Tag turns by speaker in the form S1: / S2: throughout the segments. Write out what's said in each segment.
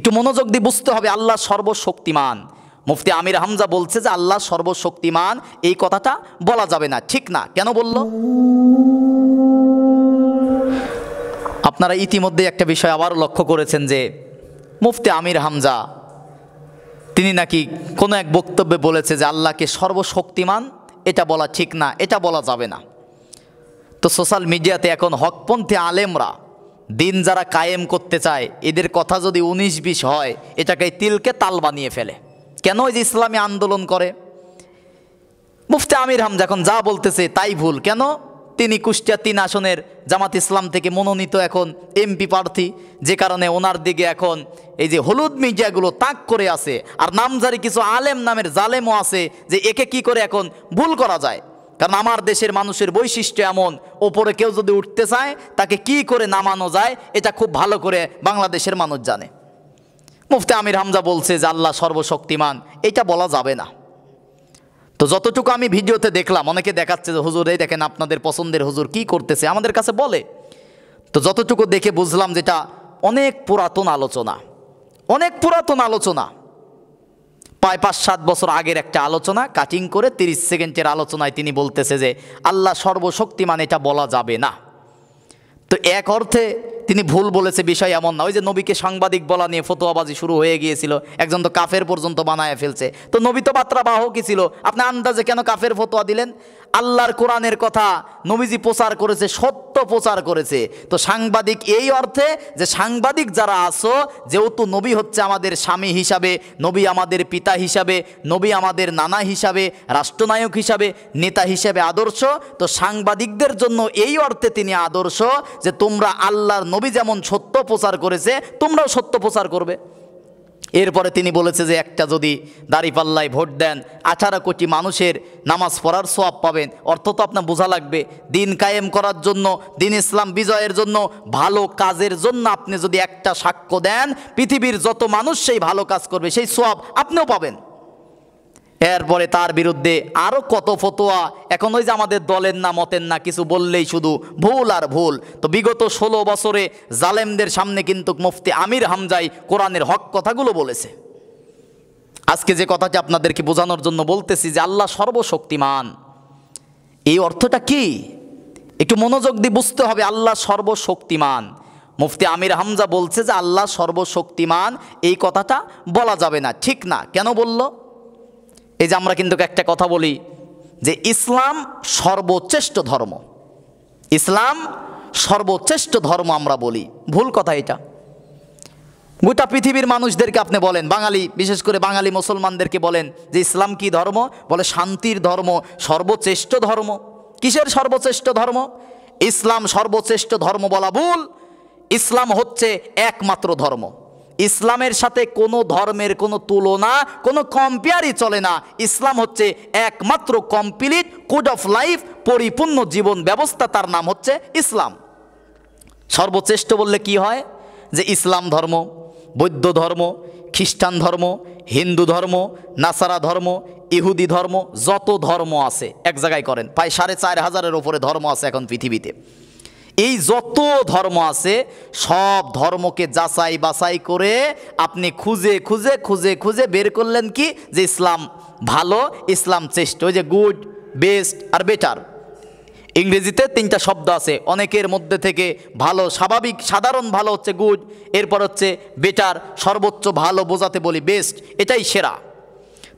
S1: একটু মনোযোগ দিয়ে বুঝতে হবে আল্লাহ সর্বশক্তিমান। মুফতি আমির হামজা বলছে যে আল্লাহ সর্বশক্তিমান, এই কথাটা বলা যাবে না, ঠিক না। কেন বলল? আপনারা ইতিমধ্যে একটা বিষয় আবারও লক্ষ্য করেছেন যে মুফতি আমির হামজা তিনি নাকি কোনো এক বক্তব্যে বলেছে যে আল্লাহকে সর্বশক্তিমান, এটা বলা ঠিক না, এটা বলা যাবে না। তো সোশ্যাল মিডিয়াতে এখন হকপন্থী আলেমরা দিন যারা কায়েম করতে চায়, এদের কথা যদি 19-20 হয়, এটাকে তিলকে তাল বানিয়ে ফেলে। কেন? এই যে ইসলামী আন্দোলন করে। মুফতি আমির হামজা এখন যা বলতেছে তাই ভুল। কেন? তিনি কুষ্টিয়া 3 আসনের জামাত ইসলাম থেকে মনোনীত এখন এমপি প্রার্থী, যে কারণে ওনার দিকে এখন এই যে হলুদ মিডিয়াগুলো তাক করে আছে। আর নামজারি কিছু আলেম নামের জালেমও আছে যে একে কি করে এখন ভুল করা যায়। কারণ আমার দেশের মানুষের বৈশিষ্ট্য এমন, ওপরে কেউ যদি উঠতে চায় তাকে কি করে নামানো যায় এটা খুব ভালো করে বাংলাদেশের মানুষ জানে। মুফতি আমির হামজা বলছে যে আল্লাহ সর্বশক্তিমান, এটা বলা যাবে না। তো যতটুকু আমি ভিডিওতে দেখলাম, অনেকে দেখাচ্ছে যে হুজুর এই দেখেন আপনাদের পছন্দের হুজুর কি করতেছে, আমাদের কাছে বলে। তো যতটুকু দেখে বুঝলাম যেটা অনেক পুরাতন আলোচনা, অনেক পুরাতন আলোচনা, প্রায় 5-7 বছর আগের একটা আলোচনা কাটিং করে 30 সেকেন্ডের আলোচনায় তিনি বলতেছে যে আল্লাহ সর্বশক্তিমান, এটা বলা যাবে না। তো এক অর্থে তিনি ভুল বলেছে, বিষয় এমন না। ওই যে নবীকে সাংবাদিক বলা নিয়ে ফতোয়াবাজি শুরু হয়ে গিয়েছিল, একজন তো কাফের পর্যন্ত বানায় ফেলছে। তো নবী তো বার্তা বাহকই ছিল, আপনি আন্দাজে কেন কাফের ফতোয়া দিলেন? আল্লাহর কোরআনের কথা নবীজি প্রচার করেছে, সত্য প্রচার করেছে। তো সাংবাদিক এই অর্থে যে সাংবাদিক যারা আছো, যেহেতু নবী হচ্ছে আমাদের স্বামী হিসাবে, নবী আমাদের পিতা হিসাবে, নবী আমাদের নানা হিসাবে, রাষ্ট্রনায়ক হিসাবে, নেতা হিসাবে আদর্শ, তো সাংবাদিকদের জন্য এই অর্থে তিনি আদর্শ যে তোমরা আল্লাহর নবী যেমন সত্য প্রচার করেছে তোমরাও সত্য প্রচার করবে। এরপরে তিনি বলেছে যে একটা যদি দাঁড়িপাল্লায় ভোট দেন 18 কোটি মানুষের নামাজ পড়ার সওয়াব পাবেন। অর্থ তো আপনার বোঝা লাগবে, দিন কায়েম করার জন্য, দিন ইসলাম বিজয়ের জন্য, ভালো কাজের জন্য আপনি যদি একটা সাক্ষ্য দেন, পৃথিবীর যত মানুষ সেই ভালো কাজ করবে, সেই সওয়াব আপনিও পাবেন। এরপরে তার বিরুদ্ধে আরও কত ফতোয়া। এখন ওই যে আমাদের দলের না মতের না, কিছু বললেই শুধু ভুল আর ভুল। তো বিগত 16 বছরে জালেমদের সামনে কিন্তু মুফতি আমির হামজাই কোরআনের হক কথাগুলো বলেছে। আজকে যে কথাটি আপনাদেরকে বোঝানোর জন্য বলতেছি যে আল্লাহ সর্বশক্তিমান, এই অর্থটা কি একটু মনোযোগ দিয়ে বুঝতে হবে। আল্লাহ সর্বশক্তিমান, মুফতি আমির হামজা বলছে যে আল্লাহ সর্বশক্তিমান, এই কথাটা বলা যাবে না, ঠিক না। কেন বলল? এই যে আমরা কিন্তু একটা কথা বলি যে ইসলাম সর্বশ্রেষ্ঠ ধর্ম, ইসলাম সর্বশ্রেষ্ঠ ধর্ম আমরা বলি, ভুল কথা এটা। গোটা পৃথিবীর মানুষদেরকে আপনি বলেন, বাঙালি বিশেষ করে বাঙালি মুসলমানদেরকে বলেন যে ইসলাম কি ধর্ম, বলে শান্তির ধর্ম, সর্বশ্রেষ্ঠ ধর্ম। কিসের সর্বশ্রেষ্ঠ ধর্ম? ইসলাম সর্বশ্রেষ্ঠ ধর্ম বলা ভুল। ইসলাম হচ্ছে একমাত্র ধর্ম। ইসলামের সাথে কোনো ধর্মের কোনো তুলনা, কোনো কম্পেয়ারই চলে না। ইসলাম হচ্ছে একমাত্র কমপ্লিট কোড অফ লাইফ, পরিপূর্ণ জীবন ব্যবস্থা, তার নাম হচ্ছে ইসলাম। সর্বশ্রেষ্ঠ বললে কি হয়? যে ইসলাম ধর্ম, বৌদ্ধ ধর্ম, খ্রিস্টান ধর্ম, হিন্দু ধর্ম, নাসারা ধর্ম, ইহুদি ধর্ম, যত ধর্ম আছে এক জায়গায় করেন, প্রায় 4500-এর ওপরে ধর্ম আছে এখন পৃথিবীতে। এই যত ধর্ম আছে সব ধর্মকে যাচাই বাছাই করে আপনি খুঁজে খুঁজে খুঁজে খুঁজে বের করলেন কি যে ইসলাম ভালো, ইসলাম শ্রেষ্ঠ। ওই যে গুড, বেস্ট আর বেটার, ইংরেজিতে 3টা শব্দ আছে। অনেকের মধ্যে থেকে ভালো, স্বাভাবিক সাধারণ ভালো হচ্ছে গুড, এরপর হচ্ছে বেটার, সর্বোচ্চ ভালো বোঝাতে বলি বেস্ট, এটাই সেরা।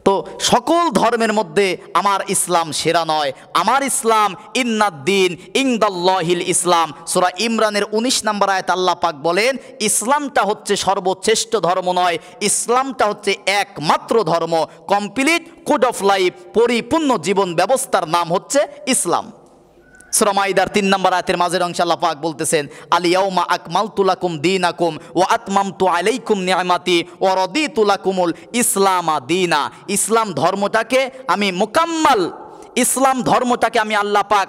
S1: তো সকল ধর্মের মধ্যে আমার ইসলাম সেরা নয়। আমার ইসলাম ইন্নাদ্দিন ইনদাল্লাহিল ইসলাম। সূরা ইমরানের 19 নম্বর আয়াত আল্লাহ পাক বলেন ইসলামটা হচ্ছে সর্বশ্রেষ্ঠ ধর্ম নয়, ইসলামটা হচ্ছে একমাত্র ধর্ম, কমপ্লিট কোড অফ লাইফ, পরিপূর্ণ জীবন ব্যবস্থার নাম হচ্ছে ইসলাম। সূরা মাইদার 3 নম্বর আয়াতের মাঝের অংশে আল্লাহ পাক বলতেছেন আল-ইয়াউমা আকমালতু লাকুম দীনাকুম ওয়া আতমামতু আলাইকুম নি'মাতি ওয়া রাদিতু লাকুমুল ইসলামা দীনা। ইসলাম ধর্মটাকে আমি মুকাম্মাল, ইসলাম ধর্মটাকে আমি আল্লাহ পাক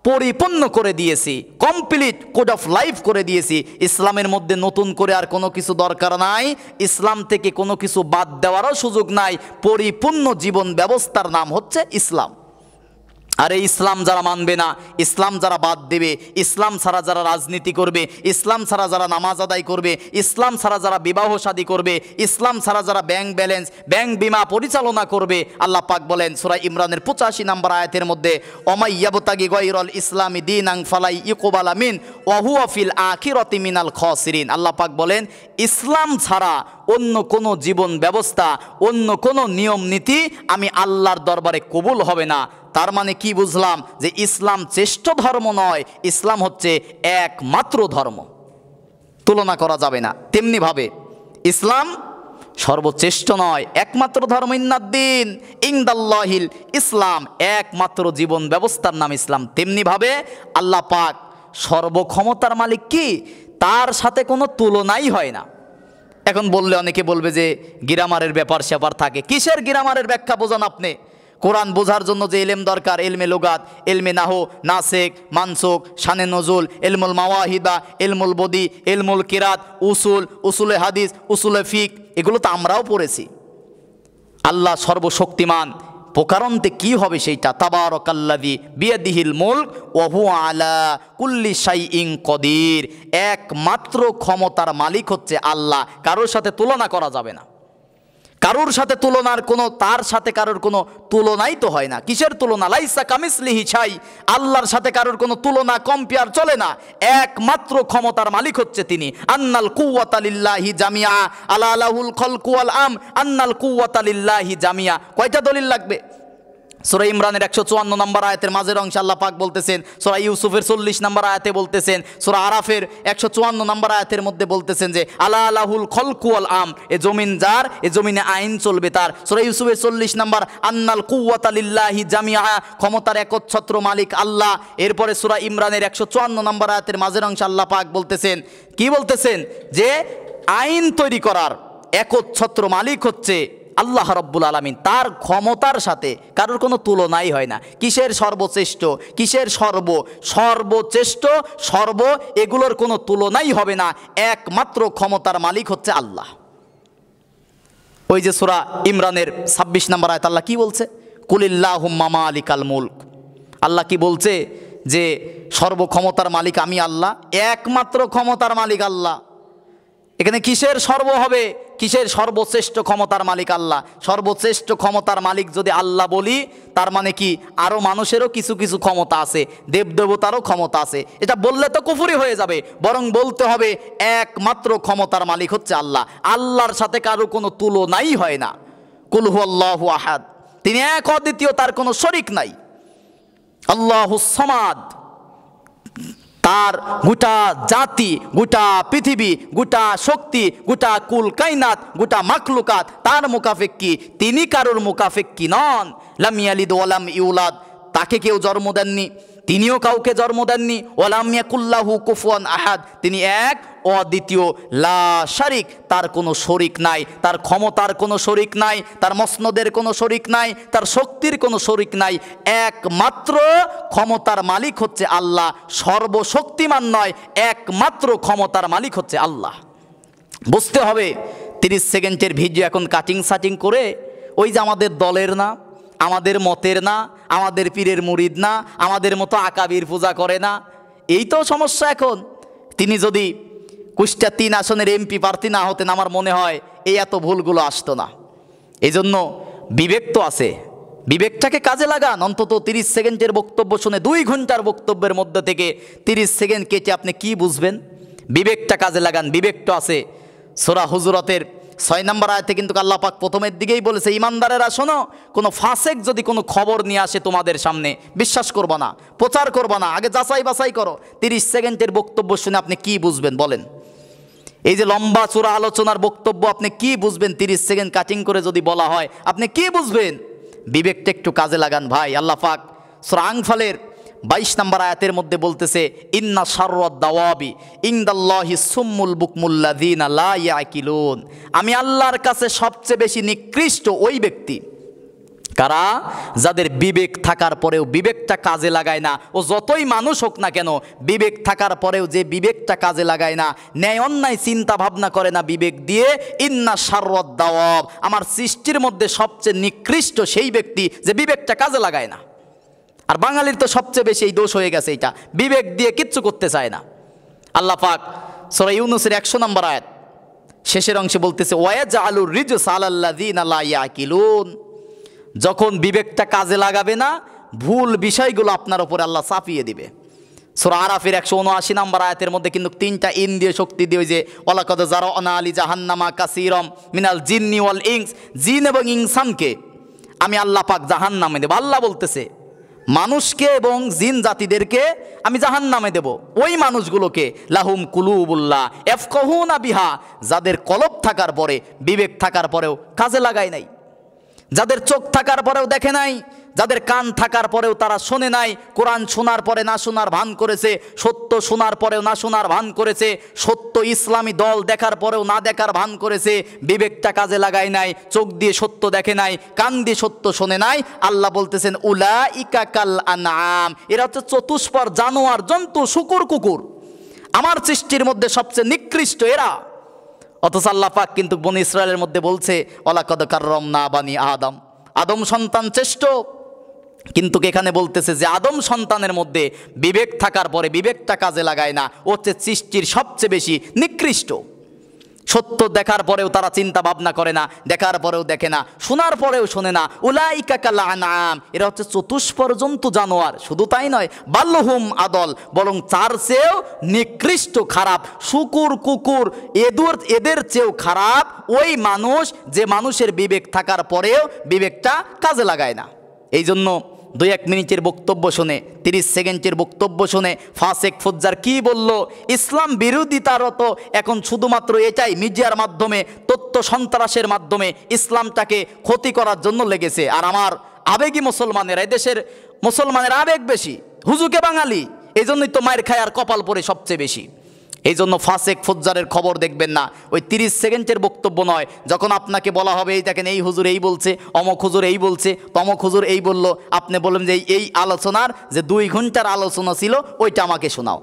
S1: পরিপূর্ণ করে দিয়েছি, কমপ্লিট কোড অফ লাইফ করে দিয়েছি। ইসলামের মধ্যে নতুন করে আর কোনো কিছু দরকার নাই, ইসলাম থেকে কোনো কিছু বাদ দেওয়ারও সুযোগ নাই। পরিপূর্ণ জীবন ব্যবস্থার নাম হচ্ছে ইসলাম। আর এই ইসলাম যারা মানবে না, ইসলাম যারা বাদ দেবে, ইসলাম ছাড়া যারা রাজনীতি করবে, ইসলাম ছাড়া যারা নামাজ আদায় করবে, ইসলাম ছাড়া যারা বিবাহ শাদী করবে, ইসলাম ছাড়া যারা ব্যাংক ব্যালেন্স, ব্যাংক বিমা পরিচালনা করবে, আল্লাহ পাক বলেন সূরা ইমরানের 85 নম্বর আয়াতের মধ্যে, ওমাই ইয়াবতাগি গায়রাল ইসলামি দীনান ফালাই ইকবালা মিন ওয়া হুয়া ফিল আখিরাতি মিনাল খাসিরিন। আল্লাহ পাক বলেন ইসলাম ছাড়া অন্য কোনো জীবন ব্যবস্থা, অন্য কোনো নিয়ম নীতি আমি আল্লাহর দরবারে কবুল হবে না। তার মানে কি বুঝলাম? যে ইসলাম শ্রেষ্ঠ ধর্ম নয়, ইসলাম হচ্ছে একমাত্র ধর্ম, তুলনা করা যাবে না। তেমনিভাবে ইসলাম সর্বশ্রেষ্ঠ নয়, একমাত্র ধর্ম। ইন্নাদ্দিন ইনদাল্লাহিল ইসলাম, একমাত্র জীবন ব্যবস্থার নাম ইসলাম। তেমনিভাবে আল্লাহ পাক সর্বক্ষমতার মালিক, কি তার সাথে কোনো তুলনাই হয় না। এখন বললে অনেকে বলবে যে গ্রামারের ব্যাপার স্যাপার থাকে। কিসের গ্রামারের ব্যাখ্যা বোঝান আপনি? কোরআন বোঝার জন্য যে ইলম দরকার, ইলমে লুগাত, ইলমে নাহু, নাসেক, মানসুক, শানে নজুল, ইলমুল মাওয়াহিদা, ইলমুল বদি, ইলমুল কিরাত, উসুলে হাদিস, উসুলে ফিক, এগুলো তো আমরাও পড়েছি। আল্লাহ সর্বশক্তিমান, প্রকারান্তে কি হবে সেইটা? তাবারাকাল্লাযী বিয়াদিহিল মুলক ওয়া হুয়া আলা কুল্লি শাইইন কদির। একমাত্র ক্ষমতার মালিক হচ্ছে আল্লাহ, কারোর সাথে তুলনা করা যাবে না। কারোর সাথে তুলনার কোনো, তার সাথে কারোর কোনো তুলনাই তো হয় না। কিসের তুলনা? লাইসা কামিসলিহি শাই, আল্লাহর সাথে কারোর কোনো তুলনা, কম্পেয়ার চলে না। একমাত্র ক্ষমতার মালিক হচ্ছে তিনি। আন্নাল কুওয়াতা লিল্লাহি জামিআ আলা লাহুল খালকু ওয়াল আম, আন্নাল কুওয়াতা লিল্লাহি জামিআ। কয়টা দলিল লাগবে? সূরা ইমরানের 154 নম্বর আয়াতের মাঝের অংশে আল্লাহ পাক বলতেছেন, সূরা ইউসুফের 40 নম্বর আয়াতে বলতেছেন, সূরা আরাফের 154 নম্বর আয়াতের মধ্যে বলতেছেন যে আলা লাহুল খালকু ওয়াল আম, এ জমিন যার, এ জমিনে আইন চলবে তার। সূরা ইউসুফের 40 নম্বর, আন্নাল কুওয়াতা লিল্লাহি জামিআ, ক্ষমতার একচ্ছত্র মালিক আল্লাহ। এরপরে সূরা ইমরানের 154 নম্বর আয়াতের মাঝের অংশে আল্লাহ পাক বলতেছেন, কি বলতেছেন? যে আইন তৈরি করার একচ্ছত্র মালিক হচ্ছে আল্লাহ রাব্বুল আলামিন, তার ক্ষমতার সাথে কারোর কোনো তুলনাই হয় না। কিসের সর্বশ্রেষ্ঠ, কিসের সর্বশ্রেষ্ঠ, এগুলোর কোনো তুলনাই হবে না। একমাত্র ক্ষমতার মালিক হচ্ছে আল্লাহ। ওই যে সূরা ইমরানের 26 নম্বর আয়াত আল্লাহ কি বলছে? কুলিল্লাহুম্মা মালিকাল মুলক। আল্লাহ কি বলছে? যে সর্বক্ষমতার মালিক আমি আল্লাহ, একমাত্র ক্ষমতার মালিক আল্লাহ। এখানে কিসের সর্ব হবে? কিসের সর্বশ্রেষ্ঠ? ক্ষমতার মালিক আল্লাহ। সর্বশ্রেষ্ঠ ক্ষমতার মালিক যদি আল্লাহ বলি, তার মানে কি আরও মানুষেরও কিছু কিছু ক্ষমতা আছে, দেবদেবতারও ক্ষমতা আছে। এটা বললে তো কুফরি হয়ে যাবে, বরং বলতে হবে একমাত্র ক্ষমতার মালিক হচ্ছে আল্লাহ। আল্লাহর সাথে কারো কোনো তুলনাই হয় না। কুল হুয়াল্লাহু আহাদ, তিনি এক অদ্বিতীয়, তার কোনো শরিক নাই। আল্লাহুস সামাদ, তার গোটা জাতি, গোটা পৃথিবী, গোটা শক্তি, গোটা কুল কায়নাত, গোটা মাখলুকাত তার মুকাফেক্কি, তিনি কারোর মুকাফেক্কি নন। লাম ইয়ালিদ ওয়া লাম ইউলাদ, তাকে কেউ জন্ম দেননি, তিনিও কাউকে জন্ম দেননি। ওয়ালাম ইয়াকুল্লাহু কুফুয়ান আহাদ, তিনি এক অদ্বিতীয়, লা শারিক, তার কোনো শরিক নাই। তার ক্ষমতার কোনো শরিক নাই, তার মসনদের কোনো শরিক নাই, তার শক্তির কোনো শরিক নাই। একমাত্র ক্ষমতার মালিক হচ্ছে আল্লাহ, সর্বশক্তিমান নয়, একমাত্র ক্ষমতার মালিক হচ্ছে আল্লাহ। বুঝতে হবে 30 সেকেন্ডের ভিডিও এখন কাটিং সাটিং করে, ওই যে আমাদের দলের না, আমাদের মতের না, আমাদের পীরের মুরিদ না, আমাদের মতো আকাবির পূজা করে না, এই তো সমস্যা এখন। তিনি যদি কুষ্টিয়া 3 আসনের এমপি প্রার্থী না হতেন, আমার মনে হয় এই এত ভুলগুলো আসতো না। এই জন্য বিবেক তো আছে, বিবেকটাকে কাজে লাগান। অন্তত 30 সেকেন্ডের বক্তব্য শুনে 2 ঘন্টার বক্তব্যের মধ্যে থেকে 30 সেকেন্ড কেটে আপনি কি বুঝবেন? বিবেকটা কাজে লাগান, বিবেক তো আছে। সূরা হুজুরাতের 6 নম্বর আয়াতে কিন্তু আল্লাহ পাক প্রথমের দিকেই বলেছে, ইমানদারেরা শোনো, কোনো ফাসেক যদি কোনো খবর নিয়ে আসে তোমাদের সামনে, বিশ্বাস করবা না, প্রচার করবা না, আগে যাচাই বাছাই করো। 30 সেকেন্ডের বক্তব্য শুনে আপনি কি বুঝবেন বলেন? এই যে লম্বা চূড়া আলোচনার বক্তব্য আপনি কি বুঝবেন? 30 সেকেন্ড কাটিং করে যদি বলা হয় আপনি কি বুঝবেন? বিবেকটা একটু কাজে লাগান ভাই। আল্লাহ পাক সূরা আনফালের 22 নম্বর আয়াতের মধ্যে বলতেছে, ইন্না শাররাদ দাওয়াবি ইনদাল্লাহি সুম্মুল বুকমুল্লাযিনা লা ইয়াকিলুন, আমি আল্লাহর কাছে সবচেয়ে বেশি নিকৃষ্ট ওই ব্যক্তি কারা, যাদের বিবেক থাকার পরেও বিবেকটা কাজে লাগায় না। ও যতই মানুষ হোক না কেন, বিবেক থাকার পরেও যে বিবেকটা কাজে লাগায় না, ন্যায় অন্যায় চিন্তা ভাবনা করে না বিবেক দিয়ে, ইন্না শাররাদ দাওয়াব, আমার সৃষ্টির মধ্যে সবচেয়ে নিকৃষ্ট সেই ব্যক্তি যে বিবেকটা কাজে লাগায় না। আর বাঙালির তো সবচেয়ে বেশি এই দোষ হয়ে গেছে, এটা বিবেক দিয়ে কিচ্ছু করতে চায় না। আল্লাহ পাক সূরা ইউনূসের 100 নম্বর আয়াত শেষের অংশে বলতেছে ওয়ায়াজআলুর রিজসা আলাল্লাযীনা লা ইয়াকিলুন, যখন বিবেকটা কাজে লাগাবে না ভুল বিষয়গুলো আপনার উপরে আল্লাহ চাপিয়ে দিবে। সূরা আরাফের 179 নম্বর আয়াতের মধ্যে কিন্তু 3টা ইন্দ্রিয় শক্তি দিয়ে যে ওয়ালাকাদ যারানা লি জাহান্নামা কাসীরাম মিনাল জিন্নি ওয়াল ইনস, জিন এবং ইনসানকে আমি আল্লাহ পাক জাহান্নামে দেব। আল্লাহ বলতেছে মানুষকে এবং জিন জাতিদেরকে আমি জাহান্নামে দেব। ওই মানুষগুলোকে লাহুম কুলুবুল্লাহ ইয়াফকাহুনা বিহা, যাদের কলব থাকার পরে বিবেক থাকার পরেও কাজে লাগায় নাই, যাদের চোখ থাকার পরেও দেখে নাই, যাদের কান থাকার পরেও তারা শোনে নাই, কোরআন শোনার পরে না শোনার ভান করেছে, সত্য শোনার পরেও না শোনার ভান করেছে, সত্য ইসলামী দল দেখার পরেও না দেখার ভান করেছে, বিবেকটা কাজে লাগায় নাই, চোখ দিয়ে সত্য দেখে নাই, কান দিয়ে সত্য শোনে নাই। আল্লাহ বলতেছেন উলাইকা কাল আনআম, এরা হচ্ছে চতুষ্পদ জানোয়ার, জন্তু, শুকুর কুকুর, আমার সৃষ্টির মধ্যে সবচেয়ে নিকৃষ্ট এরা। অথচ আল্লাহ পাক কিন্তু বনী ইসরায়েলের মধ্যে বলছে ওয়ালাকাদ কাররামনা বানি আদম, আদম সন্তান শ্রেষ্ঠ। কিন্তু এখানে বলতেছে যে আদম সন্তানের মধ্যে বিবেক থাকার পরে বিবেকটা কাজে লাগায় না, ও হচ্ছে সৃষ্টির সবচেয়ে বেশি নিকৃষ্ট। সত্য দেখার পরেও তারা চিন্তা ভাবনা করে না, দেখার পরেও দেখে না, শোনার পরেও শোনে না। উলাইকা কাল আনআম, এরা হচ্ছে চতুষ্পদ জন্তু, জানোয়ার। শুধু তাই নয়, বাল্লুহুম আদল, বরং তার চেয়েও নিকৃষ্ট, খারাপ। শুকুর কুকুর এদের চেয়েও খারাপ ওই মানুষ যে মানুষের বিবেক থাকার পরেও বিবেকটা কাজে লাগায় না। এই জন্য 2-1 মিনিটের বক্তব্য শুনে, 30 সেকেন্ডের বক্তব্য শুনে ফাসেক ফুজ্জার কি বলল, ইসলাম বিরোধিতারত এখন শুধুমাত্র এটাই মিডিয়ার মাধ্যমে, তথ্য সন্ত্রাসের মাধ্যমে ইসলামটাকে ক্ষতি করার জন্য লেগেছে। আর আমার আবেগী মুসলমানেরা, এদেশের মুসলমানের আবেগ বেশি, হুজুকে বাঙালি, এই জন্যই তো মায়ের খায় আর কপাল পরে সবচেয়ে বেশি। এই জন্য ফাসেক ফুজ্জারের খবর দেখবেন না, ওই 30 সেকেন্ডের বক্তব্য নয়। যখন আপনাকে বলা হবে এই দেখেন এই হুজুর এই বলছে, অমক হুজুর এই বলছে, তমক হুজুর এই বলল, আপনি বললেন যে এই আলোচনার যে 2 ঘন্টার আলোচনা ছিল ওইটা আমাকে শোনাও।